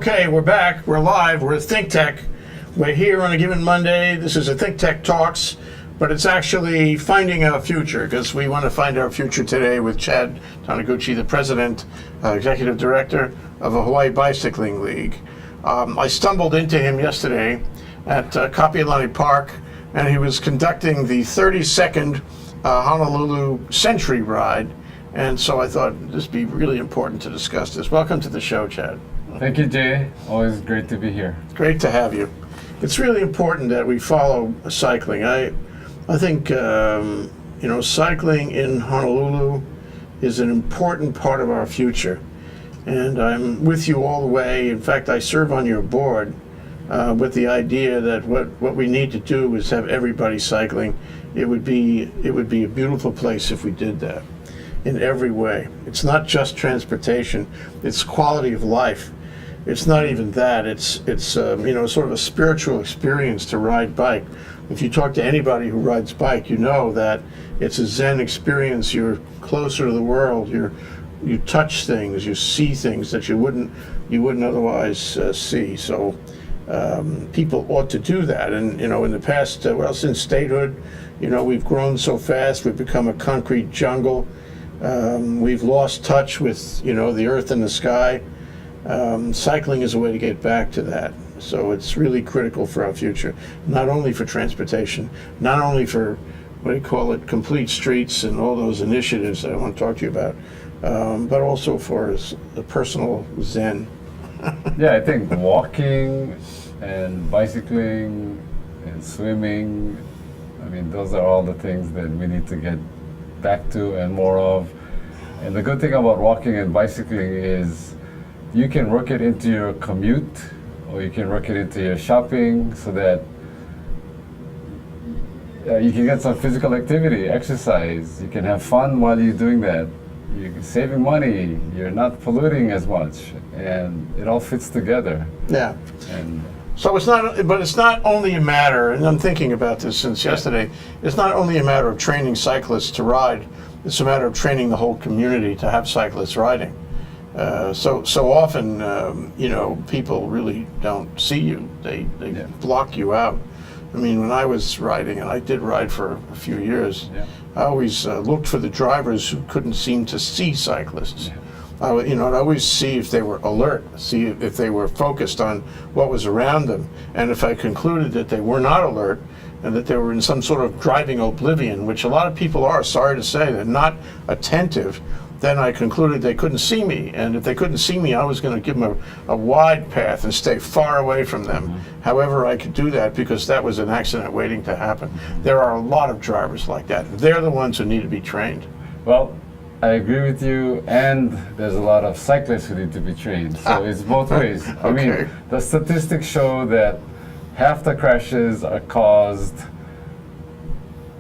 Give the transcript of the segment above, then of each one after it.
Okay, we're back. We're live. We're at ThinkTech. We're here on a given Monday. This is a ThinkTech Talks, but it's actually finding our future, because we want to find our future today with Chad Taniguchi, the president, executive director of a Hawaii Bicycling League. I stumbled into him yesterday at Kapiolani Park, and he was conducting the 32nd Honolulu Century Ride. And so I thought this would be really important to discuss this. Welcome to the show, Chad. Thank you, Jay. Always great to be here. It's great to have you. It's really important that we follow cycling. I think cycling in Honolulu is an important part of our future, and I'm with you all the way. In fact, I serve on your board with the idea that what we need to do is have everybody cycling. It would be a beautiful place if we did that in every way. It's not just transportation; it's quality of life. It's not even that. It's sort of a spiritual experience to ride bike. If you talk to anybody who rides bike, you know that it's a Zen experience. You're closer to the world. You touch things. You see things that you wouldn't otherwise see. So people ought to do that. And in the past, since statehood, we've grown so fast. We've become a concrete jungle. We've lost touch with the earth and the sky. Cycling is a way to get back to that. So it's really critical for our future, not only for transportation, not only for, complete streets and all those initiatives that I want to talk to you about, but also for the personal Zen. Yeah, I think walking and bicycling and swimming, those are all the things that we need to get back to and more of. And the good thing about walking and bicycling is you can work it into your commute, or you can work it into your shopping, so that you can get some physical activity, exercise. You can have fun while you're doing that. You're saving money, you're not polluting as much, and it all fits together. Yeah. And so it's not only a matter, and I'm thinking about this since yesterday, it's not only a matter of training cyclists to ride, it's a matter of training the whole community to have cyclists riding. So often, people really don't see you. They block you out. When I was riding, and I did ride for a few years, I always looked for the drivers who couldn't seem to see cyclists. I'd always see if they were alert, see if they were focused on what was around them. And if I concluded that they were not alert, and that they were in some sort of driving oblivion, which a lot of people are, sorry to say, they're not attentive, then I concluded they couldn't see me. And if they couldn't see me, I was going to give them a wide path and stay far away from them. Mm-hmm. However, I could do that because that was an accident waiting to happen. Mm-hmm. There are a lot of drivers like that. They're the ones who need to be trained. Well, I agree with you, and there's a lot of cyclists who need to be trained. So it's both ways. Okay. The statistics show that half the crashes are caused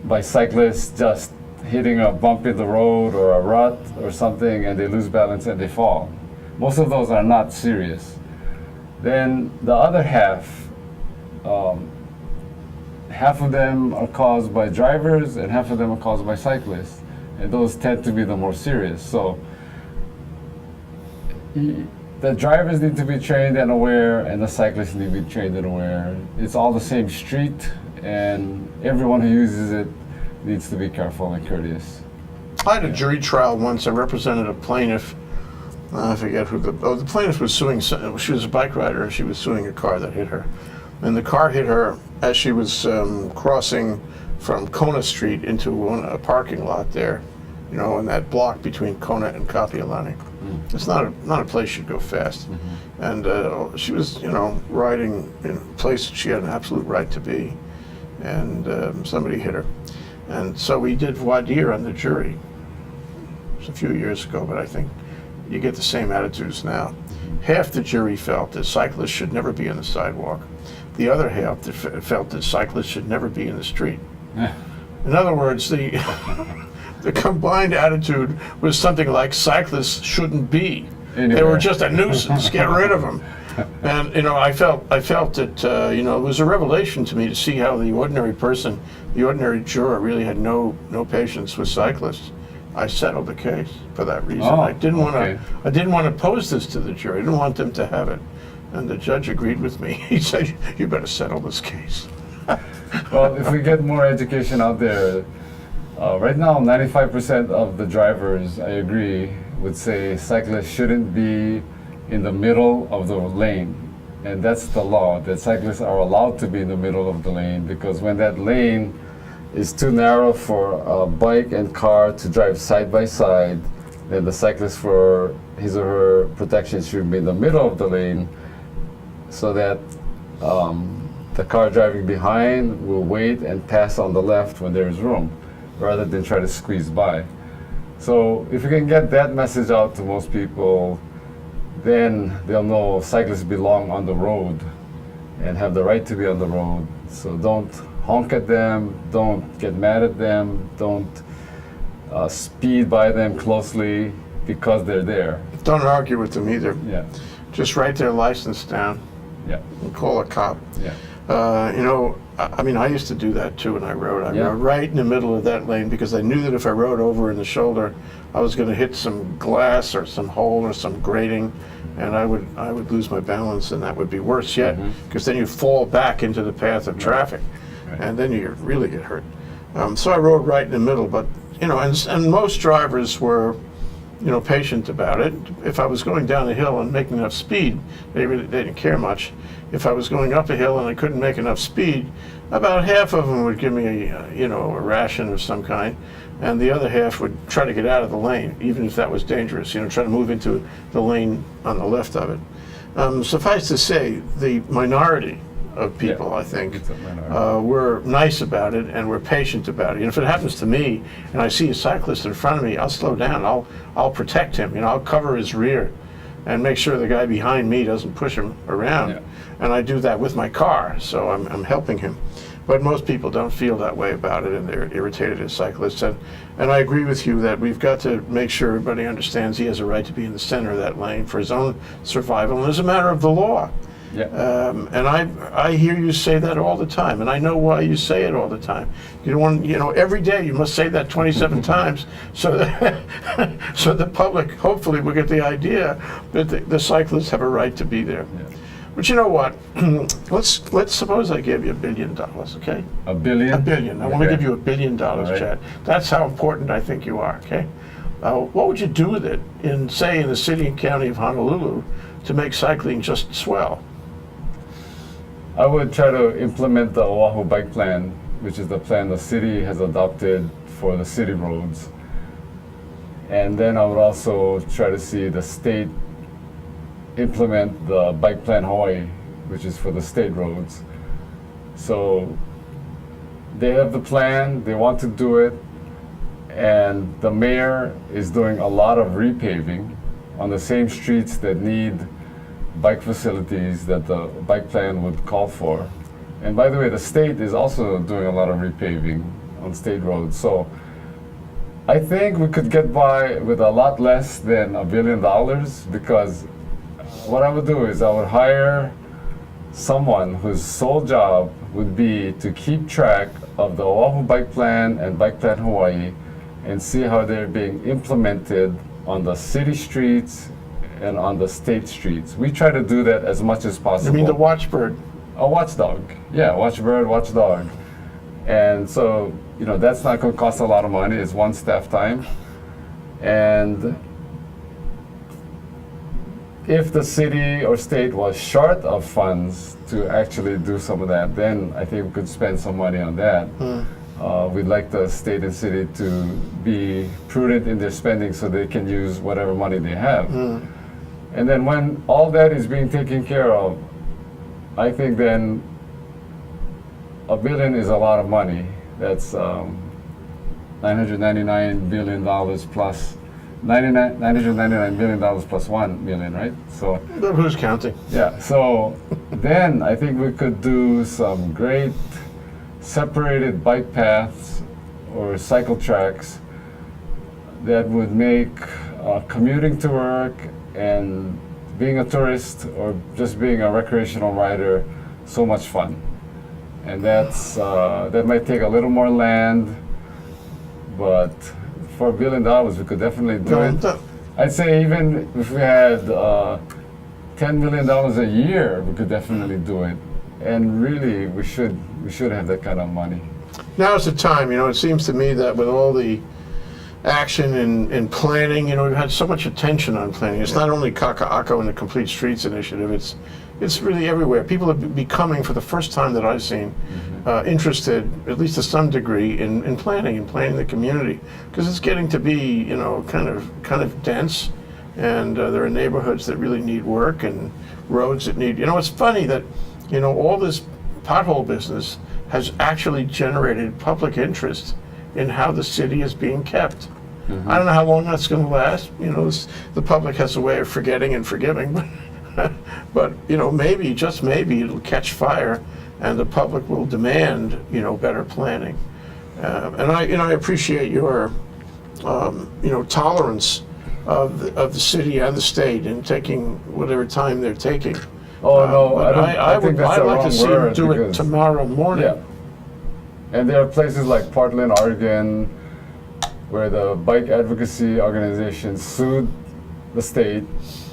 by cyclists just hitting a bump in the road or a rut or something, and they lose balance and they fall. Most of those are not serious. Then the other half of them are caused by drivers and half of them are caused by cyclists. And those tend to be the more serious. So the drivers need to be trained and aware, and the cyclists need to be trained and aware. It's all the same street, and everyone who uses it needs to be careful and courteous. I had a jury trial once. I represented a plaintiff. I forget who the plaintiff was suing. She was a bike rider, and she was suing a car that hit her. And the car hit her as she was crossing from Kona Street into a parking lot there, in that block between Kona and Kapiolani. Mm. It's not a place you'd go fast. Mm-hmm. And she was, riding in a place she had an absolute right to be, and somebody hit her. And so we did voir dire on the jury. It was a few years ago, but I think you get the same attitudes now. Mm-hmm. Half the jury felt that cyclists should never be on the sidewalk. The other half felt that cyclists should never be in the street. In other words, the combined attitude was something like cyclists shouldn't be. Anywhere. They were just a nuisance. Get rid of them. And I felt that it was a revelation to me to see how the ordinary person, the ordinary juror, really had no patience with cyclists. I settled the case for that reason. I didn't want to pose this to the jury. I didn't want them to have it. And the judge agreed with me. He said, you better settle this case. Well, if we get more education out there, right now 95% of the drivers, I agree, would say cyclists shouldn't be in the middle of the lane. And that's the law, that cyclists are allowed to be in the middle of the lane, because when that lane is too narrow for a bike and car to drive side by side, then the cyclist, for his or her protection, should be in the middle of the lane, so that the car driving behind will wait and pass on the left when there is room, rather than try to squeeze by. So if you can get that message out to most people, then they'll know cyclists belong on the road and have the right to be on the road. So don't honk at them, don't get mad at them, don't speed by them closely because they're there. Don't argue with them either. Yeah, Just write their license down yeah, and call a cop. yeah. You know, I mean, I used to do that too when I rode. I Yeah. rode right in the middle of that lane because I knew that if I rode over in the shoulder, I was going to hit some glass or some hole or some grating, and I would lose my balance, and that would be worse yet, because then you fall back into the path of traffic, Right. and then you really get hurt. So I rode right in the middle, but you know, and most drivers were, you know, patient about it. If I was going down a hill and making enough speed, they didn't care much. If I was going up a hill and I couldn't make enough speed, about half of them would give me a ration of some kind, and the other half would try to get out of the lane, even if that was dangerous, you know, try to move into the lane on the left of it. Suffice to say, the minority of people, Yeah, I think, it's a minority. were nice about it and were patient about it. And if it happens to me and I see a cyclist in front of me, I'll slow down. I'll protect him. You know, I'll cover his rear and make sure the guy behind me doesn't push him around. Yeah. And I do that with my car, so I'm helping him. But most people don't feel that way about it, and they're irritated as cyclists. And I agree with you that we've got to make sure everybody understands he has a right to be in the center of that lane for his own survival, and as a matter of the law. Yeah. And I hear you say that all the time, and I know why you say it all the time. You don't want, you know, every day you must say that 27 times, so that so the public hopefully will get the idea that the cyclists have a right to be there. Yeah. But you know what? let's suppose I gave you $1 billion, okay? $1 billion? $1 billion. I want to Okay. give you $1 billion, right. Chad. That's how important I think you are, okay? What would you do with it in the city and county of Honolulu to make cycling just swell? I would try to implement the Oahu Bike Plan, which is the plan the city has adopted for the city roads. And then I would also try to see the state implement the Bike Plan Hawaii, which is for the state roads. So they have the plan, they want to do it, and the mayor is doing a lot of repaving on the same streets that need bike facilities that the bike plan would call for. And by the way, the state is also doing a lot of repaving on state roads. So I think we could get by with a lot less than $1 billion, because what I would do is I would hire someone whose sole job would be to keep track of the Oahu Bike Plan and Bike Plan Hawaii and see how they're being implemented on the city streets and on the state streets. We try to do that as much as possible. I mean the watchbird. A watchdog. Yeah, watchbird, watchdog. And so, you know, that's not going to cost a lot of money. It's one staff time. And if the city or state was short of funds to actually do some of that, then I think we could spend some money on that. We'd like the state and city to be prudent in their spending so they can use whatever money they have. And then when all that is being taken care of, I think then $1 billion is a lot of money. That's $999 billion plus $999 billion plus $1 million, right? So But who's counting? yeah, so then I think we could do some great separated bike paths or cycle tracks that would make commuting to work and being a tourist or just being a recreational rider so much fun. And that might take a little more land, but for $1 billion we could definitely do it. I'd say even if we had 10 $10 million a year, we could definitely do it. And really, we should have that kind of money. Now's the time. You know, it seems to me that with all the action in planning, you know, we've had so much attention on planning. It's not only Kaka'ako and the Complete Streets Initiative, it's really everywhere. People are becoming, for the first time that I've seen, interested, at least to some degree, in planning the community, because it's getting to be, you know, kind of dense, and there are neighborhoods that really need work and roads that need. You know, it's funny that, you know, all this pothole business has actually generated public interest in how the city is being kept. I don't know how long that's going to last. You know, the public has a way of forgetting and forgiving, but you know, maybe, just maybe, it'll catch fire, and the public will demand, you know, better planning. And I appreciate your, you know, tolerance of the city and the state in taking whatever time they're taking. Oh no, I'd like to see them do it tomorrow morning. Yeah. And there are places like Portland, Oregon, where the bike advocacy organization sued the state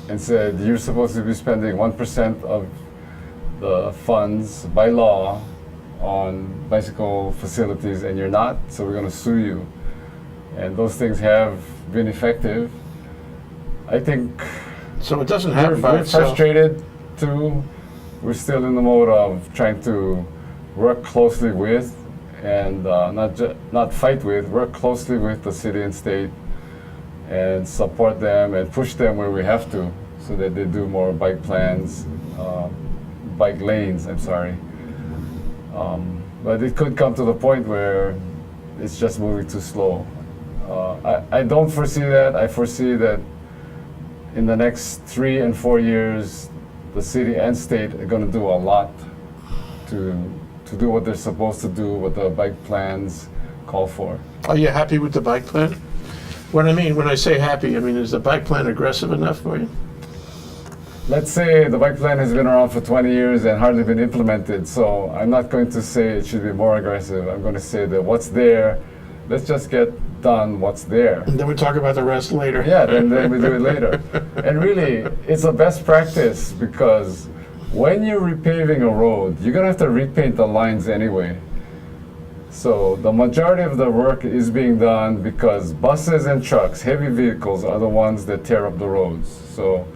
and said, you're supposed to be spending 1% of the funds by law on bicycle facilities, and you're not, so we're going to sue you. And those things have been effective. I think so. It doesn't happen by we're itself. frustrated too. We're still in the mode of trying to work closely with, and not fight with, work closely with the city and state, and support them and push them where we have to, so that they do more bike plans, bike lanes, I'm sorry. But it could come to the point where it's just moving too slow. I don't foresee that. I foresee that in the next 3 and 4 years, the city and state are going to do a lot to do what they're supposed to do, what the bike plans call for. Are you happy with the bike plan? What I mean, when I say happy, I mean, is the bike plan aggressive enough for you? Let's say the bike plan has been around for 20 years and hardly been implemented, so I'm not going to say it should be more aggressive. I'm going to say that what's there, let's just get done what's there. And then we talk about the rest later. Yeah, then we do it later. And really, it's a best practice, because when you're repaving a road, you're going to have to repaint the lines anyway. So the majority of the work is being done because buses and trucks, heavy vehicles, are the ones that tear up the roads. So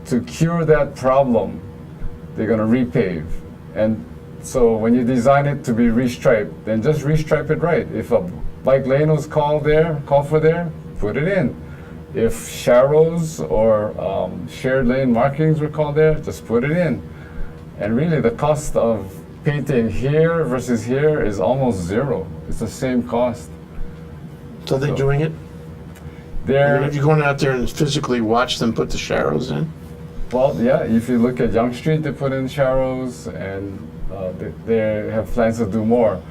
to cure that problem, they're going to repave. And so when you design it to be restriped, then just restripe it right. If a bike lane was called for there, put it in. If sharrows or shared lane markings were called there, just put it in. And really, the cost of painting here versus here is almost zero. It's the same cost. So they're doing it? Have you gone out there and physically watched them put the sharrows in? Well, yeah, if you look at Young Street, they put in sharrows, and they have plans to do more.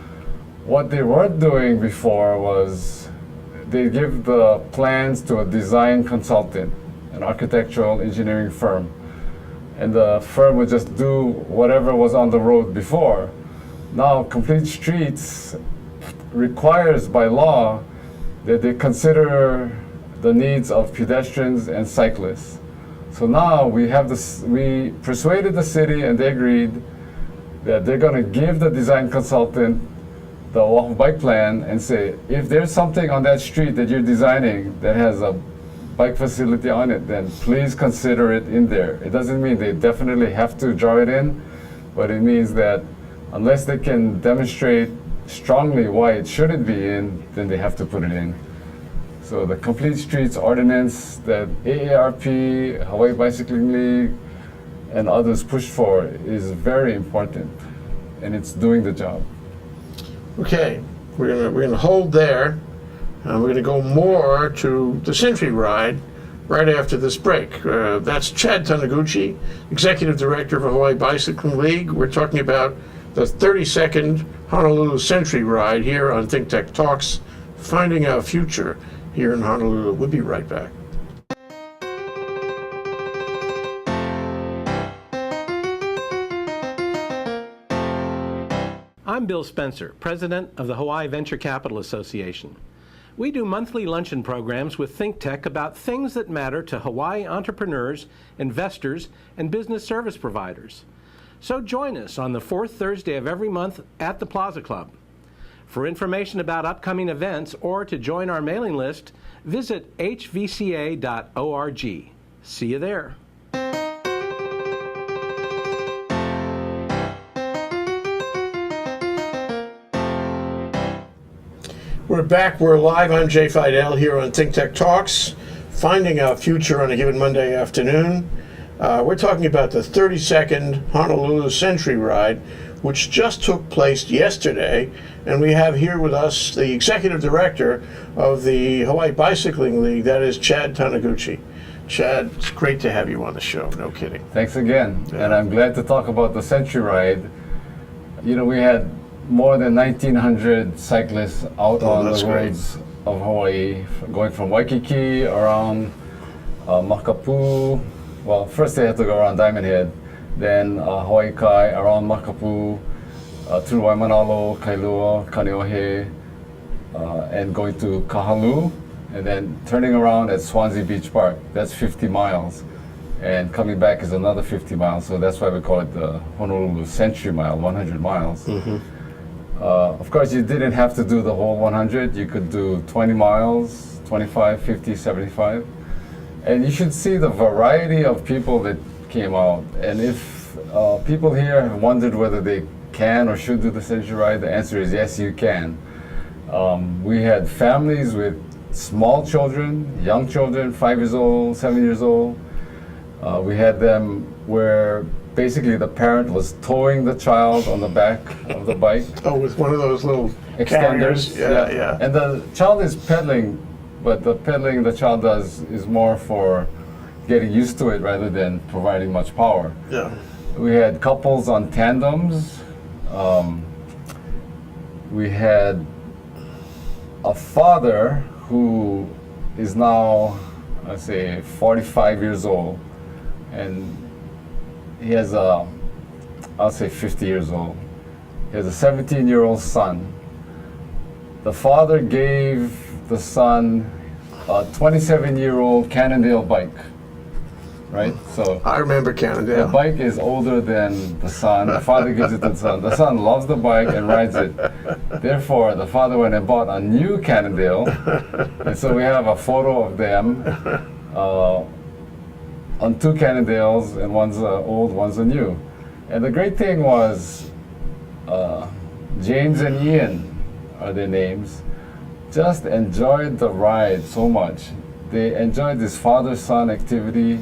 What they weren't doing before was they give the plans to a design consultant, an architectural engineering firm, and the firm would just do whatever was on the road before. Now, Complete Streets requires by law that they consider the needs of pedestrians and cyclists. So now we persuaded the city, and they agreed that they're going to give the design consultant the walk bike plan and say, if there's something on that street that you're designing that has a bike facility on it, then please consider it in there. It doesn't mean they definitely have to draw it in, but it means that unless they can demonstrate strongly why it shouldn't be in, then they have to put it in. So the Complete Streets Ordinance that AARP, Hawaii Bicycling League, and others pushed for is very important, and it's doing the job. Okay, we're gonna hold there. We're gonna go more to the Century Ride right after this break. That's Chad Taniguchi, Executive Director of Hawaii Bicycling League. We're talking about the 32nd Honolulu Century Ride here on ThinkTech Talks, Finding Our Future here in Honolulu. We'll be right back. I'm Bill Spencer, President of the Hawaii Venture Capital Association. We do monthly luncheon programs with ThinkTech about things that matter to Hawaii entrepreneurs, investors, and business service providers. So join us on the fourth Thursday of every month at the Plaza Club. For information about upcoming events or to join our mailing list, visit hvca.org. See you there. We're back. We're live. I'm Jay Fidell here on ThinkTech Talks, finding our future on a given Monday afternoon. We're talking about the 32nd Honolulu Century Ride, which just took place yesterday, and we have here with us the executive director of the Hawaii Bicycling League, that is Chad Taniguchi. Chad, it's great to have you on the show, no kidding. Thanks again, and I'm glad to talk about the Century Ride. You know, we had more than 1,900 cyclists out on the roads of Hawaii, going from Waikiki around Makapu. Well, first they had to go around Diamond Head, then Hawaii Kai, around Makapu, through Waimanalo, Kailua, Kaneohe, and going to Kahalu, and then turning around at Swansea Beach Park. That's 50 miles. And coming back is another 50 miles, so that's why we call it the Honolulu Century Mile, 100 miles. Mm-hmm. Of course, you didn't have to do the whole 100. You could do 20 miles, 25, 50, 75. And you should see the variety of people that came out. And if people here have wondered whether they can or should do the Century Ride, the answer is yes, you can. We had families with small children, young children, 5 years old, 7 years old. We had them where basically the parent was towing the child on the back of the bike. Oh, with one of those little extenders. Carriers. Yeah. And the child is pedaling, but the pedaling the child does is more for getting used to it rather than providing much power. Yeah. We had couples on tandems. We had a father who is now, let's say, 45 years old, and he has I'll say 50 years old. He has a 17-year-old son. The father gave the son a 27-year-old Cannondale bike, right? So I remember Cannondale. the bike is older than the son. The father gives it to the son. The son loves the bike and rides it. Therefore, the father went and bought a new Cannondale, and so we have a photo of them on 2 Cannondales, and one's old, one's a new. And the great thing was, James and Ian are their names, just enjoyed the ride so much. They enjoyed this father-son activity,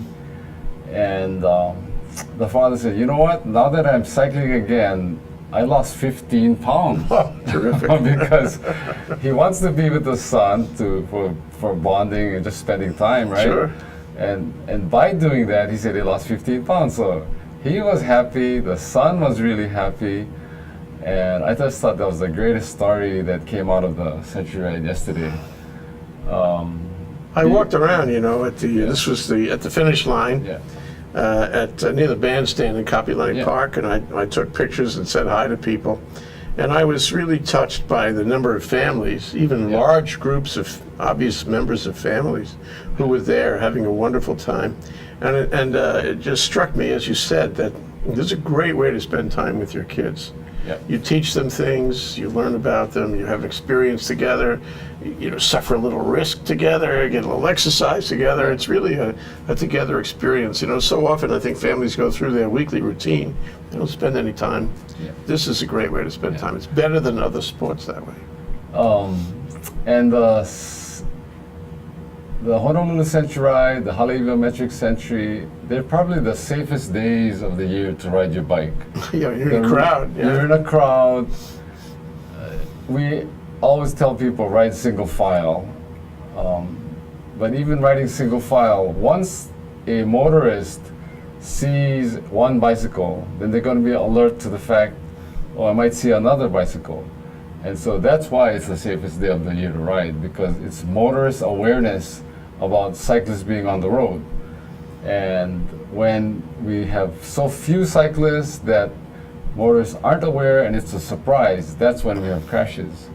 and the father said, you know what, now that I'm cycling again, I lost 15 pounds. Oh, terrific. Because he wants to be with the son for bonding and just spending time, right? Sure. And by doing that, he said he lost 15 pounds. So he was happy, the son was really happy, and I just thought that was the greatest story that came out of the Century Ride yesterday. I walked around, you know, at the this was at the finish line, at near the bandstand in Kapiolani Park, and I took pictures and said hi to people, and I was really touched by the number of families, even large groups of obvious members of families who were there having a wonderful time, and it just struck me, as you said, that this is a great way to spend time with your kids. Yep. You teach them things, you learn about them, you have experience together, you know, suffer a little risk together, get a little exercise together. It's really a together experience. You know, so often I think families go through their weekly routine, they don't spend any time. Yeah. This is a great way to spend time. It's better than other sports that way. And the Honolulu Century Ride, the Haleiwa Metric Century, they're probably the safest days of the year to ride your bike. Yeah, you're in a crowd. Yeah. You're in a crowd. We always tell people ride single file. But even riding single file, once a motorist sees one bicycle, then they're going to be alert to the fact, oh, I might see another bicycle. And so that's why it's the safest day of the year to ride, because it's motorist awareness about cyclists being on the road. And when we have so few cyclists that motorists aren't aware and it's a surprise, that's when we have crashes.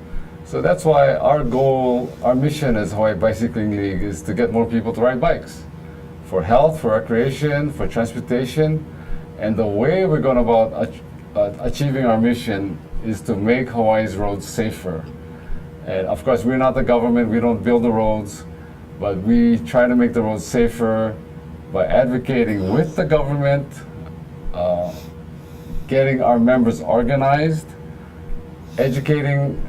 So that's why our goal, our mission as Hawaii Bicycling League is to get more people to ride bikes for health, for recreation, for transportation. And the way we're going about achieving our mission is to make Hawaii's roads safer. And of course, we're not the government, we don't build the roads, but we try to make the roads safer by advocating with the government, getting our members organized, educating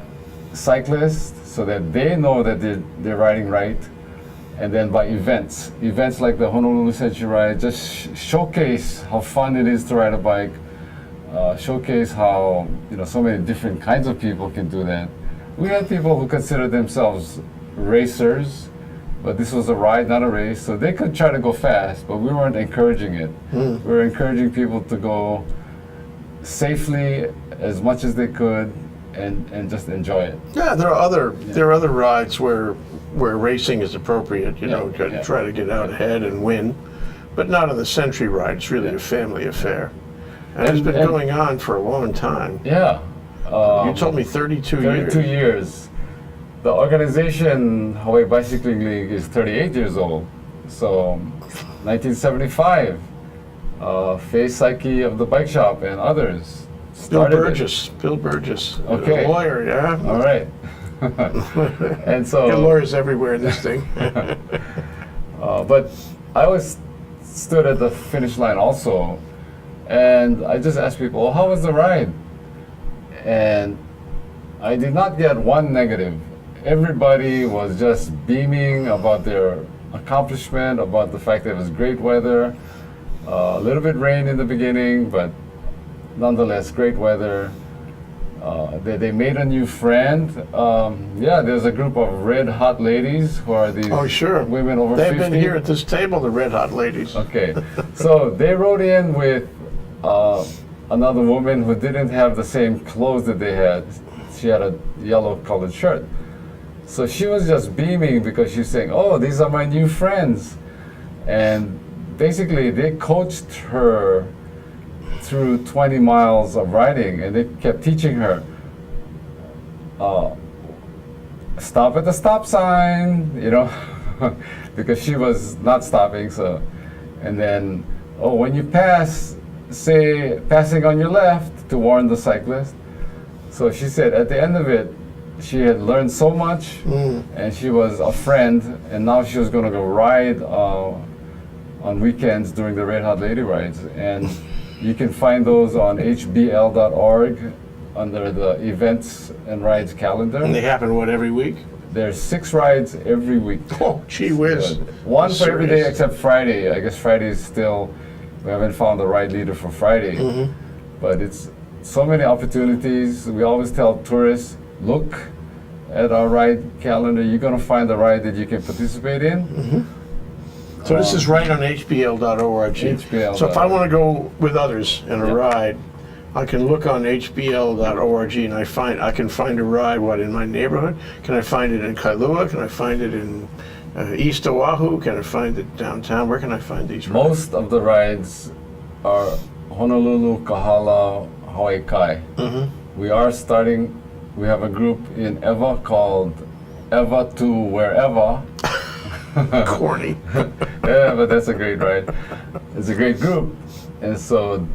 cyclists so that they know that they're riding right, and then by events like the Honolulu Century Ride, just showcase how fun it is to ride a bike, showcase how so many different kinds of people can do that. We had people who consider themselves racers, but this was a ride, not a race, so they could try to go fast, but we weren't encouraging it. We were encouraging people to go safely as much as they could and just enjoy it. Yeah, there are other rides where racing is appropriate, try to get out ahead and win, but not on the Century Ride. It's really a family affair. And it's been going on for a long time. Yeah. You told me 32 years. 32 years. The organization, Hawaii Bicycling League, is 38 years old. So, 1975, Faye Psyche of the Bike Shop and others started Bill Burgess, okay. A lawyer, yeah? All right. And so... There are lawyers everywhere in this thing. But I always stood at the finish line also, and I just asked people, well, how was the ride? And I did not get one negative. Everybody was just beaming about their accomplishment, about the fact that it was great weather, a little bit rain in the beginning, but nonetheless great weather. They made a new friend. There's a group of red hot ladies who are these women over 50. They've been here at this table, the red hot ladies. Okay, so they rode in with another woman who didn't have the same clothes that they had. She had a yellow colored shirt. So she was just beaming because she's saying, oh, these are my new friends. And basically they coached her through 20 miles of riding, and they kept teaching her, stop at the stop sign, because she was not stopping. So, and then, when you pass, say passing on your left to warn the cyclist. So she said at the end of it, she had learned so much, and she was a friend, and now she was going to go ride on weekends during the Red Hot Lady Rides. And you can find those on hbl.org under the events and rides calendar. And they happen, every week? There's 6 rides every week. Oh, gee whiz. One for every day except Friday. I guess Friday is still, we haven't found the ride leader for Friday. But it's so many opportunities. We always tell tourists, look at our ride calendar. You're going to find the ride that you can participate in. So this is right on hbl.org. HBL. So if I want to go with others in a ride, I can look on hbl.org and I can find a ride, in my neighborhood? Can I find it in Kailua? Can I find it in East Oahu? Can I find it downtown? Where can I find these rides? Most of the rides are Honolulu, Kahala, Hawaii Kai. We have a group in Ewa called Ewa to Wherever. Corny. Yeah, but that's a great ride. It's a great group. And so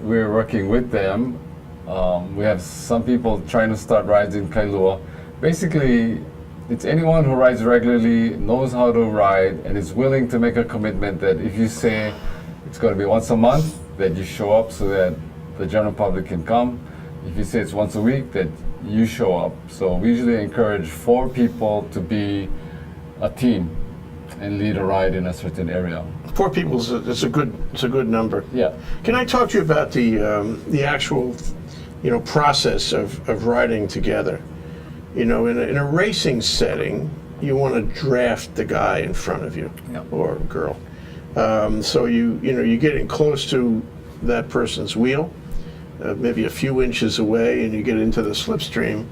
we're working with them. We have some people trying to start rides in Kailua. Basically, it's anyone who rides regularly, knows how to ride, and is willing to make a commitment that if you say it's going to be once a month, that you show up so that the general public can come. If you say it's once a week, that you show up. So we usually encourage 4 people to be a team and lead a ride in a certain area. 4 people is a good number. Yeah. Can I talk to you about the actual process of riding together? In a racing setting, you want to draft the guy in front of you or girl. So you get in close to that person's wheel, maybe a few inches away, and you get into the slipstream,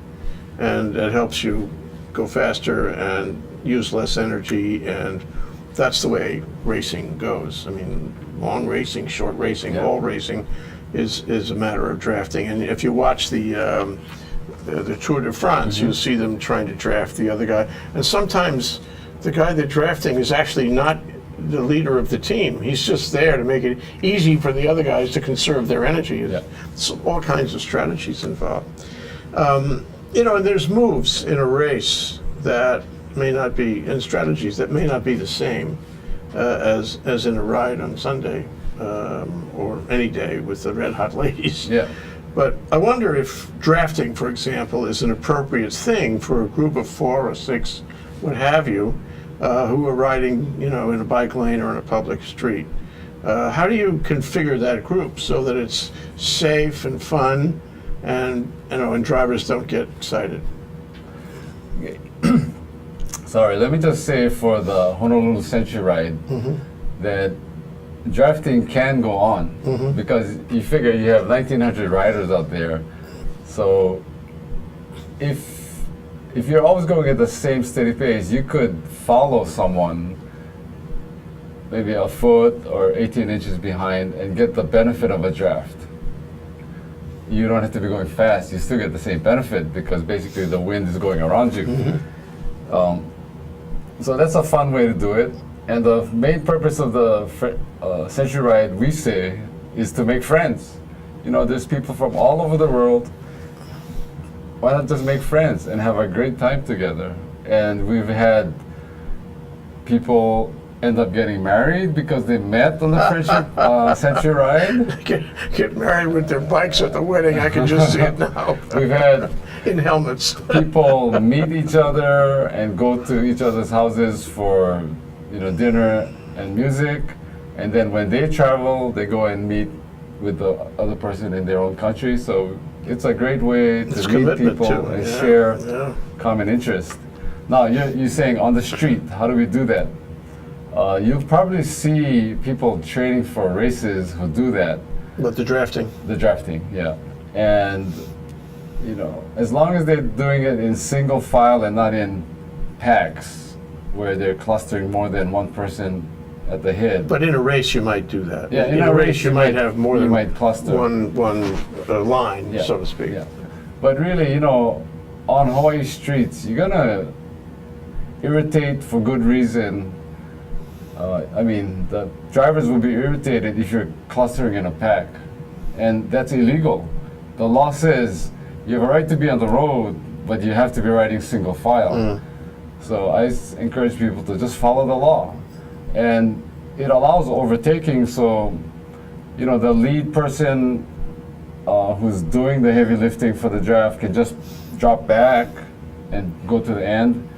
and it helps you go faster and use less energy, and that's the way racing goes. I mean, long racing, short racing, all racing is a matter of drafting. And if you watch the the Tour de France, you'll see them trying to draft the other guy. And sometimes the guy they're drafting is actually not the leader of the team. He's just there to make it easy for the other guys to conserve their energy. It's all kinds of strategies involved. And there's moves in a race that may not be, and strategies that may not be the same as in a ride on Sunday or any day with the Red Hot Ladies. Yeah. But I wonder if drafting, for example, is an appropriate thing for a group of 4 or 6, what have you, who are riding, in a bike lane or in a public street. How do you configure that group so that it's safe and fun, and drivers don't get excited? Sorry, let me just say for the Honolulu Century Ride that drafting can go on because you figure you have 1,900 riders out there. So if you're always going at the same steady pace, you could follow someone maybe a foot or 18 inches behind and get the benefit of a draft. You don't have to be going fast. You still get the same benefit because basically the wind is going around you. So that's a fun way to do it. And the main purpose of the Century Ride, we say, is to make friends. There's people from all over the world. Why not just make friends and have a great time together? And we've had people end up getting married because they met on the Friendship Century Ride. Get married with their bikes at the wedding. I can just see it now. We've had in helmets. people meet each other and go to each other's houses for dinner and music, and then when they travel, they go and meet with the other person in their own country. So it's a great way to meet people too. and share common interest. Now you're saying on the street, how do we do that? You'll probably see people training for races who do that. But the drafting? The drafting, yeah. And, as long as they're doing it in single file and not in packs, where they're clustering more than one person at the head. But in a race, you might do that. Yeah, in a race, you might have more than cluster. one line, so to speak. Yeah. But really, on Hawaii streets, you're gonna irritate for good reason. The drivers will be irritated if you're clustering in a pack, and that's illegal. The law says you have a right to be on the road, but you have to be riding single file. So I encourage people to just follow the law, and it allows overtaking. So, the lead person who's doing the heavy lifting for the draft can just drop back and go to the end,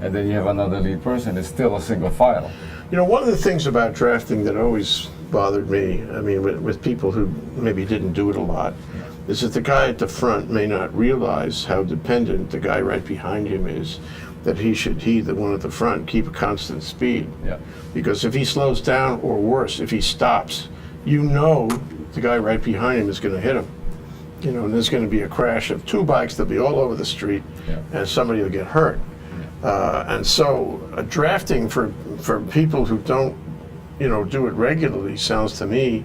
and then you have another lead person. It's still a single file. One of the things about drafting that always bothered me, with people who maybe didn't do it a lot, is that the guy at the front may not realize how dependent the guy right behind him is, that the one at the front, keep a constant speed. Yeah. Because if he slows down, or worse, if he stops, the guy right behind him is going to hit him. And there's going to be a crash of 2 bikes. They'll be all over the street, and somebody will get hurt. And so drafting for people who don't, do it regularly sounds to me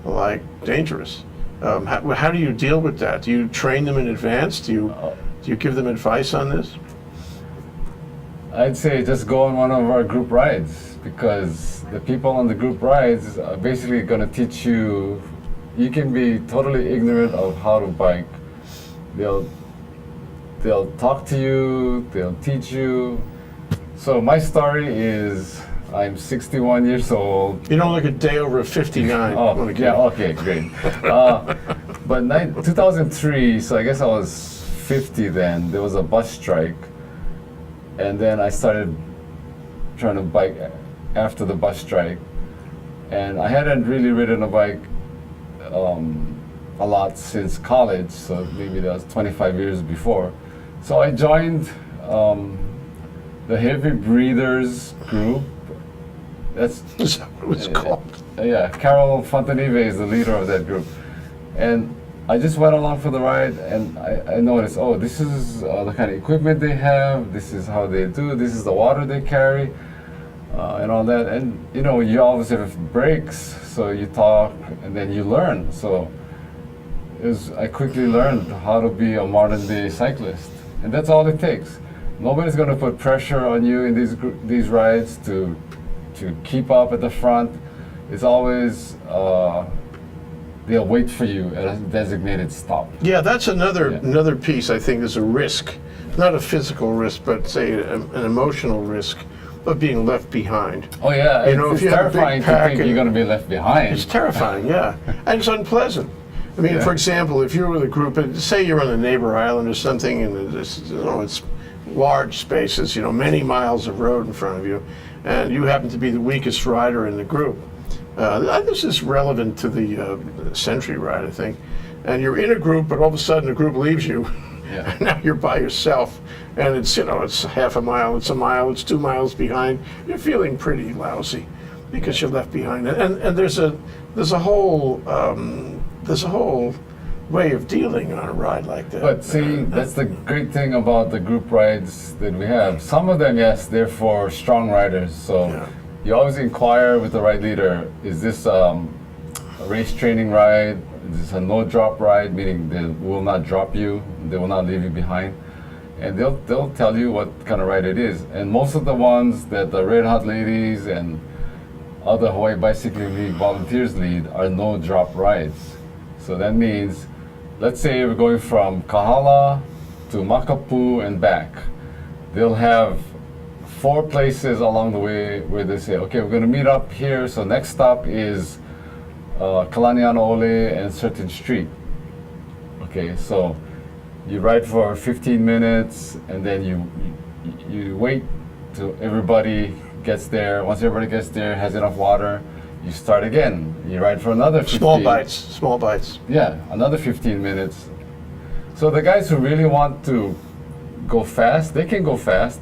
like dangerous. How do you deal with that? Do you train them in advance? Do you give them advice on this? I'd say just go on one of our group rides, because the people on the group rides are basically going to teach you. You can be totally ignorant of how to bike. They'll talk to you, they'll teach you. So my story is, I'm 61 years old. You don't look a day over 59. Oh, yeah, okay, great. But 2003, so I guess I was 50 then, there was a bus strike. And then I started trying to bike after the bus strike. And I hadn't really ridden a bike a lot since college, so maybe that was 25 years before. So I joined the Heavy Breathers group. Is that what it was called? Yeah, Carol Fontaneve is the leader of that group. And I just went along for the ride, and I noticed, this is the kind of equipment they have, this is how they do, this is the water they carry, and all that. And you always have breaks, so you talk, and then you learn. So is I quickly learned how to be a modern day cyclist, and that's all it takes. Nobody's going to put pressure on you in these rides to keep up at the front. It's always they'll wait for you at a designated stop. Yeah, that's another piece. I think is a risk, not a physical risk, but say an emotional risk of being left behind. Oh yeah, You know, it's if you have a big terrifying to pack think and- you're going to be left behind. It's terrifying, yeah, and it's unpleasant. I mean, Yeah. for example, if you're with a group, and say you're on a neighbor island or something, and it's large spaces, many miles of road in front of you, and you happen to be the weakest rider in the group. This is relevant to the Century Ride, I think. And you're in a group, but all of a sudden the group leaves you. Yeah. And now you're by yourself, and it's half a mile, it's a mile, it's 2 miles behind. You're feeling pretty lousy because you're left behind. And there's a whole way of dealing on a ride like that. But see, that's the great thing about the group rides that we have. Some of them, yes, they're for strong riders. So Yeah. you always inquire with the ride leader, is this a race training ride? Is this a no-drop ride, meaning they will not drop you, they will not leave you behind? And they'll tell you what kind of ride it is. And most of the ones that the Red Hot Ladies and other Hawaii Bicycling League volunteers lead are no-drop rides. So that means, let's say we're going from Kahala to Makapu and back. They'll have 4 places along the way where they say, okay, we're going to meet up here. So next stop is Kalaniana Ole and Certain Street. Okay, so you ride for 15 minutes and then you wait till everybody gets there. Once everybody gets there, has enough water, you start again. You ride for another 15. Small bites. Yeah, another 15 minutes. So the guys who really want to go fast, they can go fast.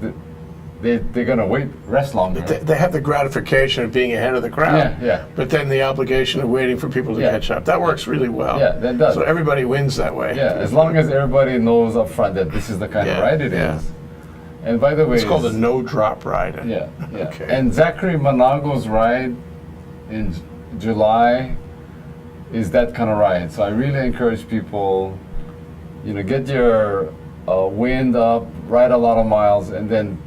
They're gonna rest longer. They have the gratification of being ahead of the crowd. Yeah. But then the obligation of waiting for people to Yeah. catch up. That works really well. Yeah, that does. So everybody wins that way. Yeah, as long as everybody knows up front that this is the kind of Yeah, ride it yeah. is. And by the way, It's called a no-drop ride. Yeah. Okay. And Zachary Manago's ride in July is that kind of ride. So I really encourage people, get your wind up, ride a lot of miles, and then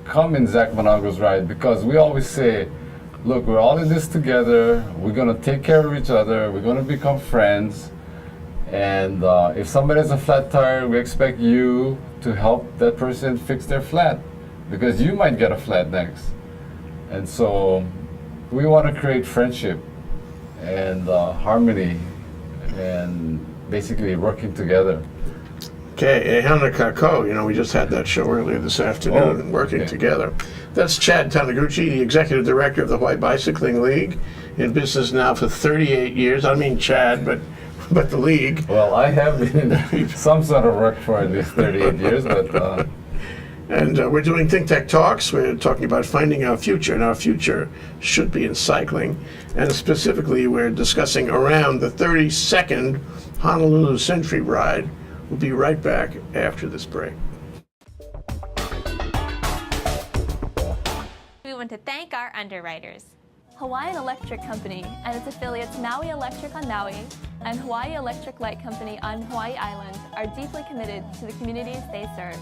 come in Zach Manago's ride, because we always say, look, we're all in this together. We're going to take care of each other. We're going to become friends. And if somebody has a flat tire, we expect you to help that person fix their flat, because you might get a flat next. And so we want to create friendship and harmony and basically working together. Okay, Ehana Kako, we just had that show earlier this afternoon, working okay. together. That's Chad Taniguchi, the Executive Director of the Hawaii Bicycling League, in business now for 38 years. I mean Chad, but the league. Well, I have been in some sort of work for at least 38 years, but... And we're doing ThinkTech Talks. We're talking about finding our future, and our future should be in cycling. And specifically, we're discussing around the 32nd Honolulu Century Ride. We'll be right back after this break. We want to thank our underwriters. Hawaiian Electric Company and its affiliates Maui Electric on Maui and Hawaii Electric Light Company on Hawaii Island are deeply committed to the communities they serve.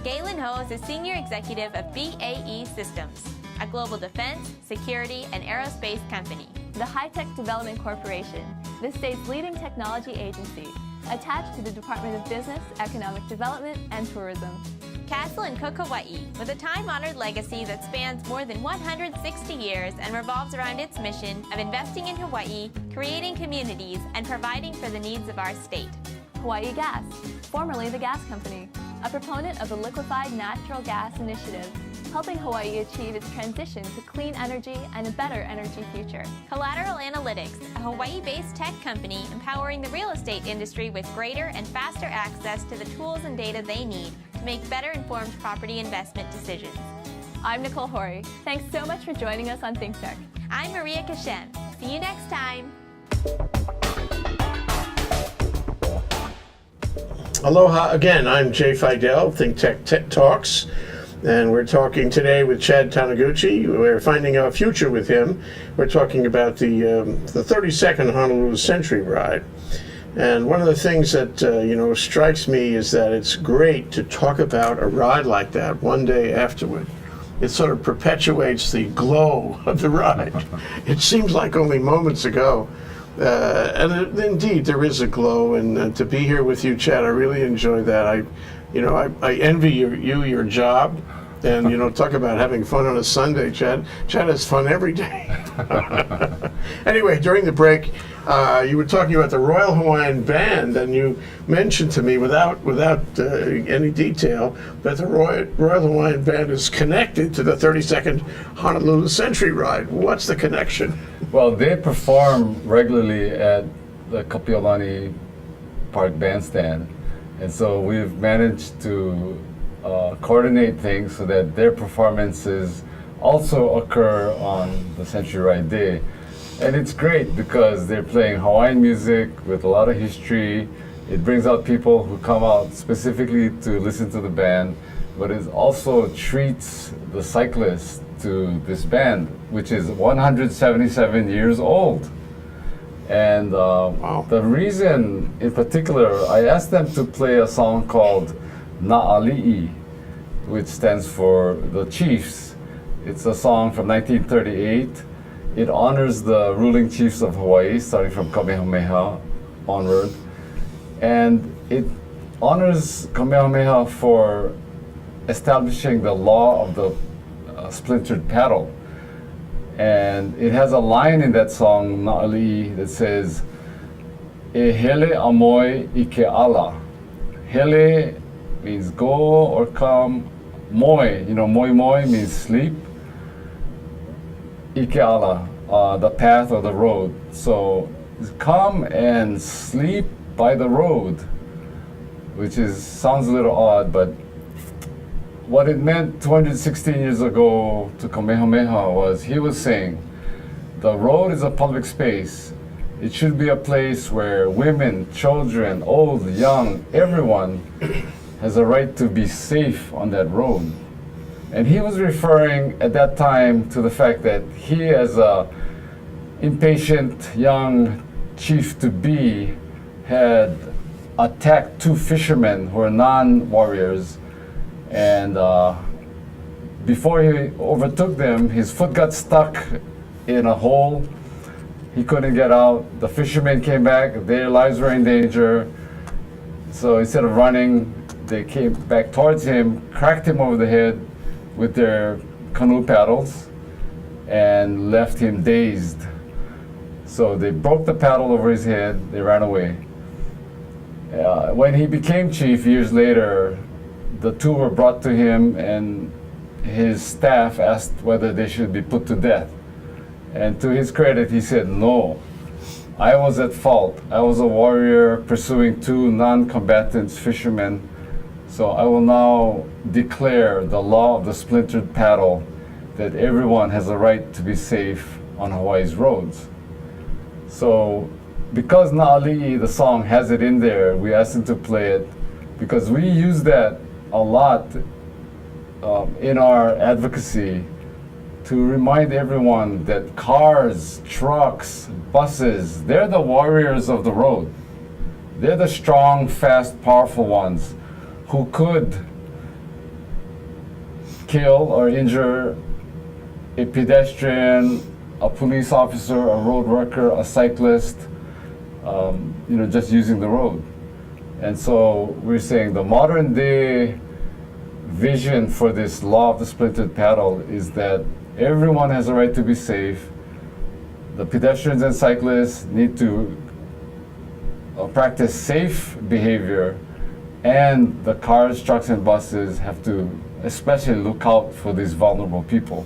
Galen Ho is a senior executive of BAE Systems, a global defense, security, and aerospace company. The High-Tech Development Corporation, the state's leading technology agency, attached to the Department of Business, Economic Development, and Tourism. Castle and Cook Hawaii, with a time-honored legacy that spans more than 160 years and revolves around its mission of investing in Hawaii, creating communities, and providing for the needs of our state. Hawaii Gas, formerly the Gas Company, a proponent of the Liquefied Natural Gas Initiative, helping Hawaii achieve its transition to clean energy and a better energy future. Collateral Analytics, a Hawaii-based tech company empowering the real estate industry with greater and faster access to the tools and data they need to make better informed property investment decisions. I'm Nicole Horry. Thanks so much for joining us on ThinkTech. I'm Maria Kashen. See you next time. Aloha again, I'm Jay Fidell, ThinkTech Talks, and we're talking today with Chad Taniguchi. We're finding our future with him. We're talking about the 32nd Honolulu Century Ride. And one of the things that strikes me is that it's great to talk about a ride like that one day afterward. It sort of perpetuates the glow of the ride. It seems like only moments ago. Indeed, there is a glow, and to be here with you, Chad, I really enjoy that. I envy your job, and talk about having fun on a Sunday, Chad. Chad has fun every day. Anyway, during the break, you were talking about the Royal Hawaiian Band, and you mentioned to me, without any detail, that the Royal Hawaiian Band is connected to the 32nd Honolulu Century Ride. What's the connection? Well, they perform regularly at the Kapiolani Park Bandstand, and so we've managed to coordinate things so that their performances also occur on the Century Ride Day. And it's great because they're playing Hawaiian music with a lot of history. It brings out people who come out specifically to listen to the band, but it also treats the cyclists to this band, which is 177 years old. And Wow. the reason in particular, I asked them to play a song called Na'ali'i, which stands for the Chiefs. It's a song from 1938. It honors the ruling chiefs of Hawaii, starting from Kamehameha onward. And it honors Kamehameha for establishing the law of the splintered paddle. And it has a line in that song, Na'ali'i, that says, E hele amoy ike ala. Hele means go or come. Moi, moi moi means sleep. Ike ala, the path or the road. So come and sleep by the road, which sounds a little odd, but what it meant 216 years ago to Kamehameha was he was saying, the road is a public space. It should be a place where women, children, old, young, everyone has a right to be safe on that road. And he was referring at that time to the fact that he, as a impatient young chief-to-be, had attacked two fishermen who were non-warriors. And before he overtook them, his foot got stuck in a hole. He couldn't get out. The fishermen came back. Their lives were in danger. So instead of running, they came back towards him, cracked him over the head with their canoe paddles, and left him dazed. So they broke the paddle over his head. They ran away. When he became chief years later, the two were brought to him, and his staff asked whether they should be put to death. And to his credit, he said, no, I was at fault. I was a warrior pursuing two non-combatants, fishermen. So I will now declare the law of the splintered paddle, that everyone has a right to be safe on Hawaii's roads. So because Na'ali'i, the song, has it in there, we asked him to play it, because we use that a lot in our advocacy to remind everyone that cars, trucks, buses, they're the warriors of the road. They're the strong, fast, powerful ones who could kill or injure a pedestrian, a police officer, a road worker, a cyclist, just using the road. And so we're saying the modern day vision for this law of the splintered paddle is that everyone has a right to be safe. The pedestrians and cyclists need to practice safe behavior, and the cars, trucks, and buses have to especially look out for these vulnerable people.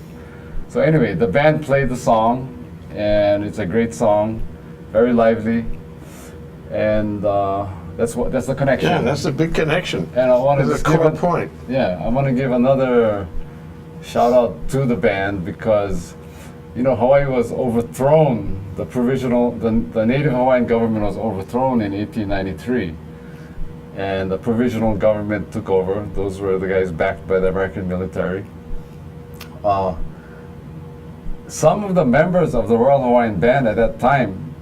So anyway, the band played the song, and it's a great song, very lively, and that's the connection. Yeah, that's the big connection. And I want to That's a core point. Yeah, I want to give another shout out to the band, because Hawaii was overthrown. The Native Hawaiian government was overthrown in 1893, and the provisional government took over. Those were the guys backed by the American military. Some of the members of the Royal Hawaiian Band at that time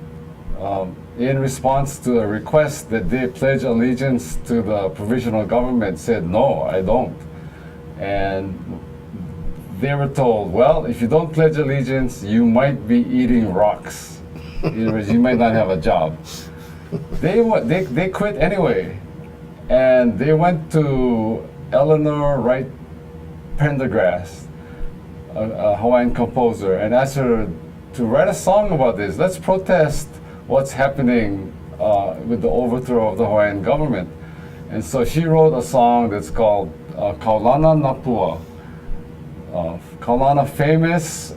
in response to a request that they pledge allegiance to the provisional government, said, no, I don't. And they were told, well, if you don't pledge allegiance, you might be eating rocks. In other words, you might not have a job. They quit anyway. And they went to Eleanor Wright Pendergrass, a Hawaiian composer, and asked her to write a song about this. Let's protest what's happening with the overthrow of the Hawaiian government. And so she wrote a song that's called Kaulana Napua. Kaulana, famous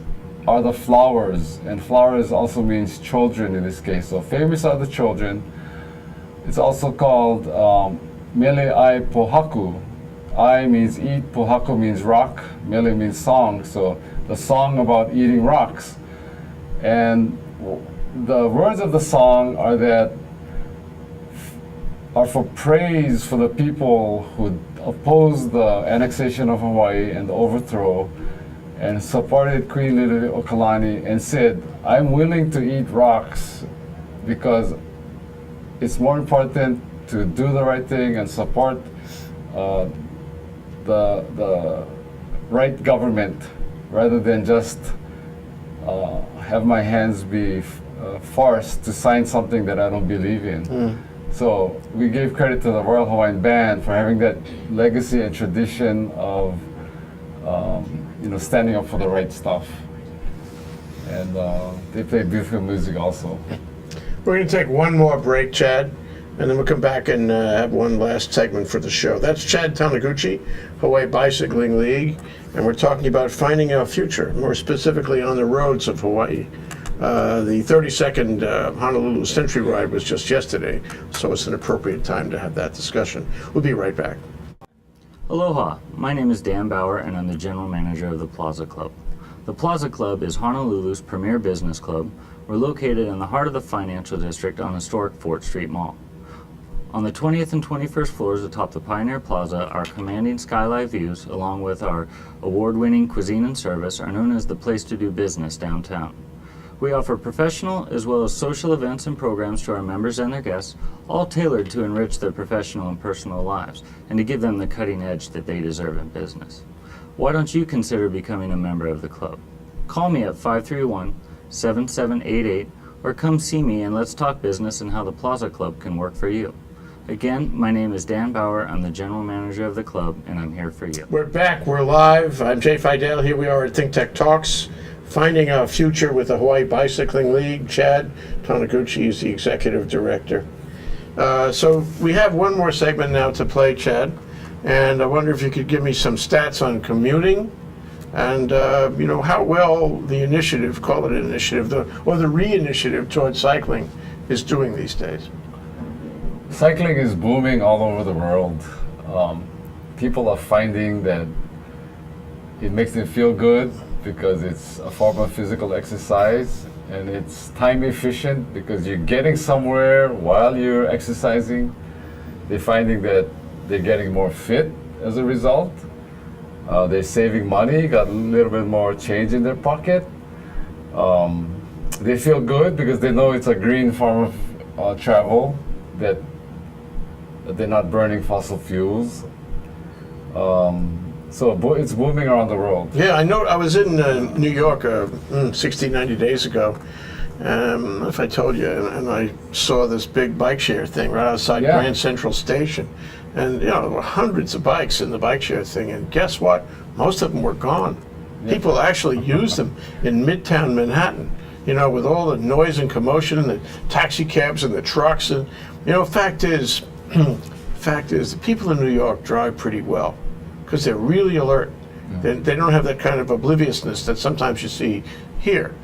are the flowers, and flowers also means children in this case. So famous are the children. It's also called Mele Ai Pohaku. Ai means eat, Pohaku means rock, Mele means song. So the song about eating rocks. And the words of the song are for praise for the people who opposed the annexation of Hawaii and the overthrow, and supported Queen Liliuokalani and said, I'm willing to eat rocks because it's more important to do the right thing and support the right government rather than just have my hands be forced to sign something that I don't believe in. So we gave credit to the Royal Hawaiian Band for having that legacy and tradition of standing up for the right stuff. And they play beautiful music also. We're going to take one more break, Chad, and then we'll come back and have one last segment for the show. That's Chad Taniguchi, Hawaii Bicycling League, and we're talking about finding our future, more specifically on the roads of Hawaii. The 32nd Honolulu Century Ride was just yesterday, so it's an appropriate time to have that discussion. We'll be right back. Aloha, my name is Dan Bauer and I'm the General Manager of the Plaza Club. The Plaza Club is Honolulu's premier business club. We're located in the heart of the financial district on historic Fort Street Mall. On the 20th and 21st floors atop the Pioneer Plaza, our commanding skyline views, along with our award-winning cuisine and service, are known as the place to do business downtown. We offer professional as well as social events and programs to our members and their guests, all tailored to enrich their professional and personal lives and to give them the cutting edge that they deserve in business. Why don't you consider becoming a member of the club? Call me at 531-7788 or come see me and let's talk business and how the Plaza Club can work for you. Again, my name is Dan Bauer. I'm the General Manager of the club and I'm here for you. We're back. We're live. I'm Jay Fidell. Here we are at ThinkTech Talks. Finding our future with the Hawaii Bicycling League. Chad Taniguchi is the executive director. So we have one more segment now to play, Chad, and I wonder if you could give me some stats on commuting and how well the initiative, call it an initiative, or the re-initiative towards cycling is doing these days. Cycling is booming all over the world. People are finding that it makes them feel good because it's a form of physical exercise, and it's time efficient because you're getting somewhere while you're exercising. They're finding that they're getting more fit as a result. They're saving money, got a little bit more change in their pocket. They feel good because they know it's a green form of travel, that they're not burning fossil fuels. So it's booming around the world. Yeah, I know. I was in New York 60, 90 days ago. If I told you, and I saw this big bike share thing right outside Grand Central Station. And there were hundreds of bikes in the bike share thing. And guess what? Most of them were gone. Yeah. People actually used them in Midtown Manhattan, with all the noise and commotion and the taxi cabs and the trucks. And, fact is, the people in New York drive pretty well, because they're really alert. Yeah. They don't have that kind of obliviousness that sometimes you see here,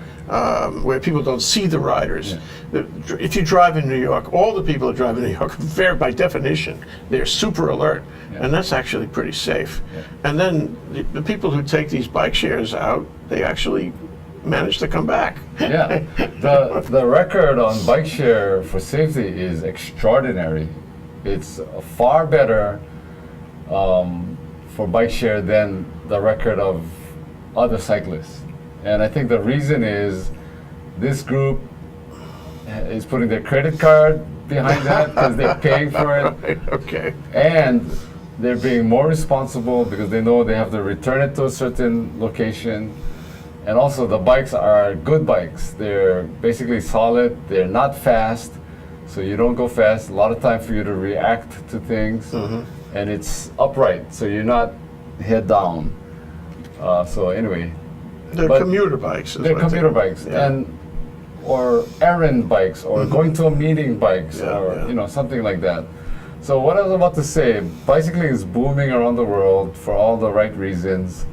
where people don't see the riders. Yeah. If you drive in New York, all the people who drive in New York, by definition, they're super alert, and that's actually pretty safe. Yeah. And then the people who take these bike shares out, they actually manage to come back. Yeah, the record on bike share for safety is extraordinary. It's far better for bike share than the record of other cyclists. And I think the reason is this group is putting their credit card behind that because they're paying for it. Right, okay. And they're being more responsible because they know they have to return it to a certain location. And also the bikes are good bikes. They're basically solid, they're not fast, so you don't go fast. A lot of time for you to react to things. And it's upright, so you're not head down. So anyway. They're but commuter bikes. They're commuter bikes. Yeah. And or errand bikes, or going to a meeting bikes, Yeah, or yeah. you know, something like that. So what I was about to say, bicycling is booming around the world for all the right reasons.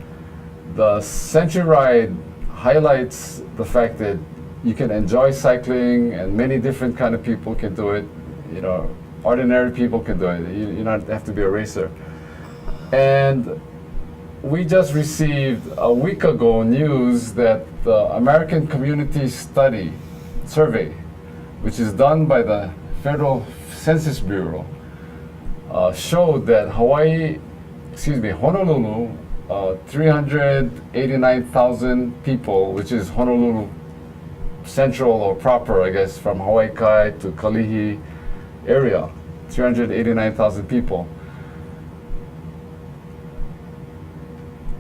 The Century Ride highlights the fact that you can enjoy cycling, and many different kind of people can do it. You know, ordinary people can do it. You don't have to be a racer. And we just received a week ago news that the American Community Study Survey, which is done by the Federal Census Bureau, showed that Honolulu, 389,000 people, which is Honolulu Central or proper, I guess, from Hawaii Kai to Kalihi area, 389,000 people,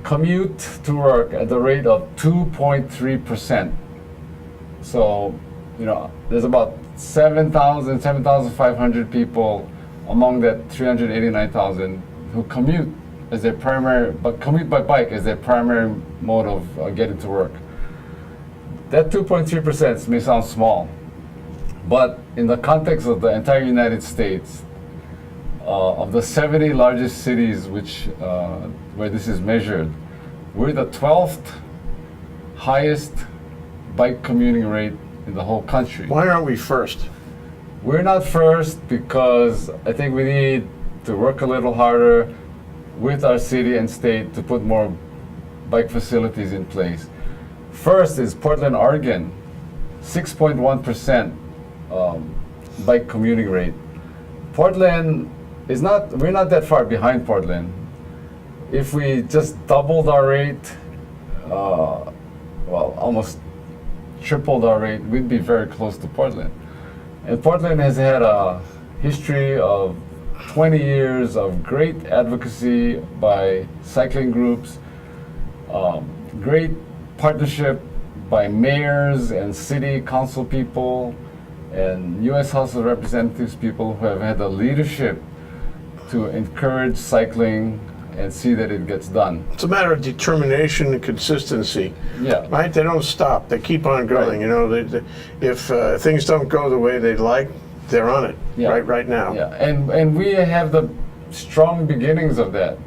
commute to work at the rate of 2.3%. So, you know, there's about 7,500 people among that 389,000 who commute as their primary, but commute by bike as their primary mode of getting to work. That 2.3% may sound small, but in the context of the entire United States, of the 70 largest cities where this is measured, we're the 12th highest bike commuting rate in the whole country. Why aren't we first? We're not first because I think we need to work a little harder with our city and state to put more bike facilities in place. First is Portland, Oregon, 6.1% bike commuting rate. Portland is not, we're not that far behind Portland. If we just doubled our rate, well, almost tripled our rate, we'd be very close to Portland. And Portland has had a history of 20 years of great advocacy by cycling groups, great partnership by mayors and city council people and U.S. House of Representatives people who have had the leadership to encourage cycling and see that it gets done. It's a matter of determination and consistency. Yeah. Right? They don't stop. They keep on going. Right. You know, if things don't go the way they'd like, they're on it. Yeah. Right now. Yeah, and we have the strong beginnings of that.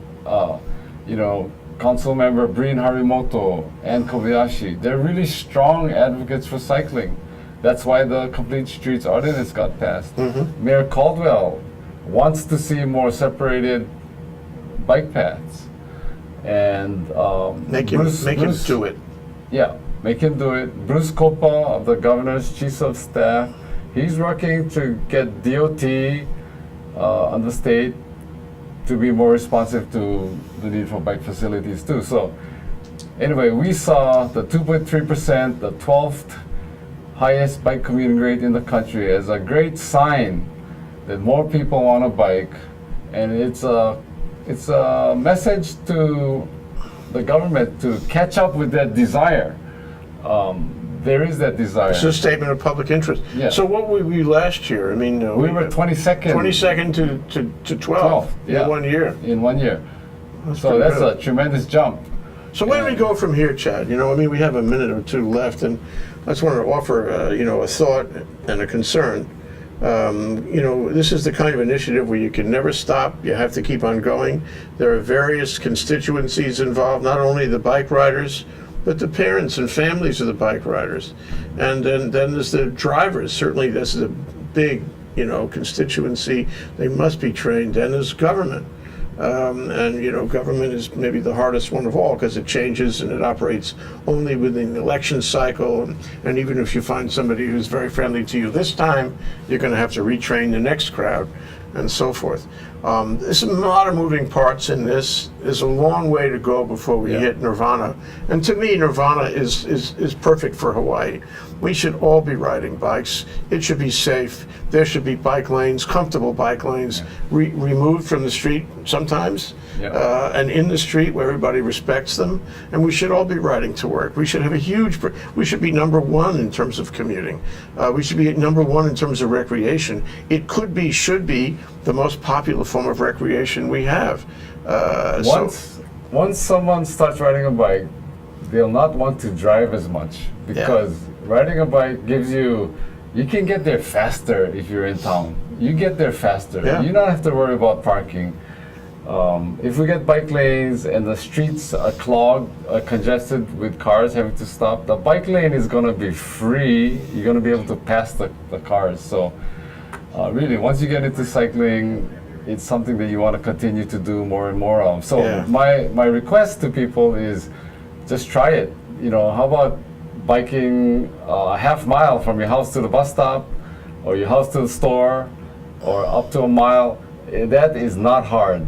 You know, Council Member Breen Harimoto and Kobayashi, they're really strong advocates for cycling. That's why the Complete Streets Ordinance got passed. Mayor Caldwell wants to see more separated bike paths. And Make him do it. Yeah, make him do it. Bruce Copa of the Governor's Chief of Staff, he's working to get DOT on the state to be more responsive to the need for bike facilities too. So anyway, we saw the 2.3%, the 12th highest bike commuting rate in the country as a great sign that more people want to bike, and it's a message to the government to catch up with that desire. There is that desire. It's a statement of public interest. Yeah. So what were we last year? I mean, We were 22nd. 22nd to 12 yeah. in 1 year. In 1 year. So pretty that's good. a tremendous jump. So where do we go from here, Chad? You know, I mean, we have a minute or two left, and I just want to offer, you know, a thought and a concern. You know, this is the kind of initiative where you can never stop. You have to keep on going. There are various constituencies involved, not only the bike riders, but the parents and families of the bike riders. And then there's the drivers. Certainly this is a big, you know, constituency. They must be trained. And there's government. And, you know, government is maybe the hardest one of all because it changes and it operates only within the election cycle. And even if you find somebody who's very friendly to you this time, you're going to have to retrain the next crowd and so forth. There's a lot of moving parts in this. There's a long way to go before we hit nirvana. And to me, nirvana is perfect for Hawaii. We should all be riding bikes. It should be safe. There should be bike lanes, comfortable bike lanes, removed from the street sometimes, and in the street where everybody respects them. And we should all be riding to work. We should have we should be number one in terms of commuting. We should be number one in terms of recreation. It should be the most popular form of recreation we have. Once someone starts riding a bike, they'll not want to drive as much, because riding a bike gives you can get there faster if you're in town. You get there faster. Yeah. You don't have to worry about parking. If we get bike lanes and the streets are clogged, congested with cars having to stop, the bike lane is going to be free. You're going to be able to pass the cars. So really, once you get into cycling, it's something that you want to continue to do more and more of. So my request to people is just try it. How about biking a half mile from your house to the bus stop, or your house to the store, or up to a mile? That is not hard.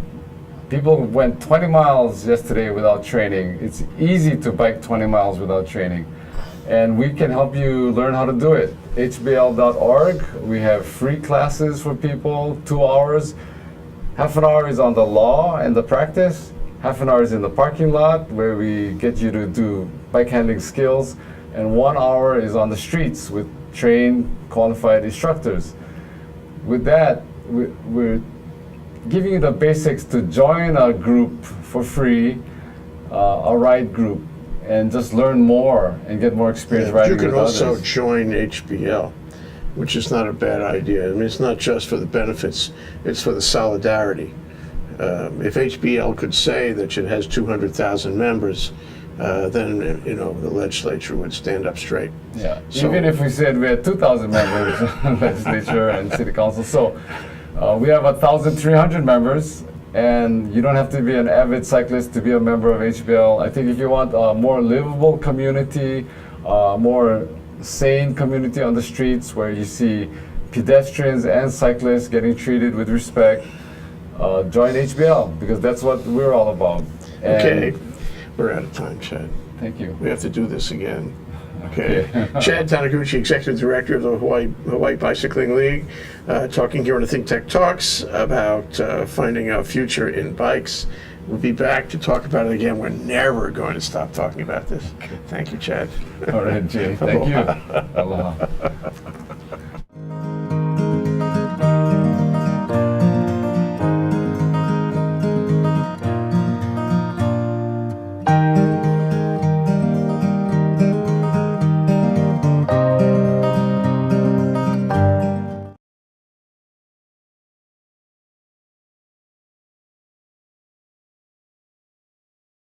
People went 20 miles yesterday without training. It's easy to bike 20 miles without training. And we can help you learn how to do it. HBL.org, we have free classes for people, 2 hours. Half an hour is on the law and the practice. Half an hour is in the parking lot where we get you to do bike handling skills. And 1 hour is on the streets with trained, qualified instructors. With that, we're giving you the basics to join a group for free, a ride group, and just learn more and get more experience riding with others. You can also join HBL, which is not a bad idea. I mean, it's not just for the benefits, it's for the solidarity. If HBL could say that it has 200,000 members, then the legislature would stand up straight. Yeah, So, even if we said we had 2,000 members, legislature and city council. So we have 1,300 members, and you don't have to be an avid cyclist to be a member of HBL. I think if you want a more livable community, more sane community on the streets where you see pedestrians and cyclists getting treated with respect, join HBL, because that's what we're all about. okay, we're out of time, Chad. Thank you. We have to do this again. Okay. Chad Taniguchi, Executive Director of the Hawaii Bicycling League, talking here on the ThinkTech Talks about finding our future in bikes. We'll be back to talk about it again. We're never going to stop talking about this. Thank you, Chad. All right, Jay. Thank you. Aloha.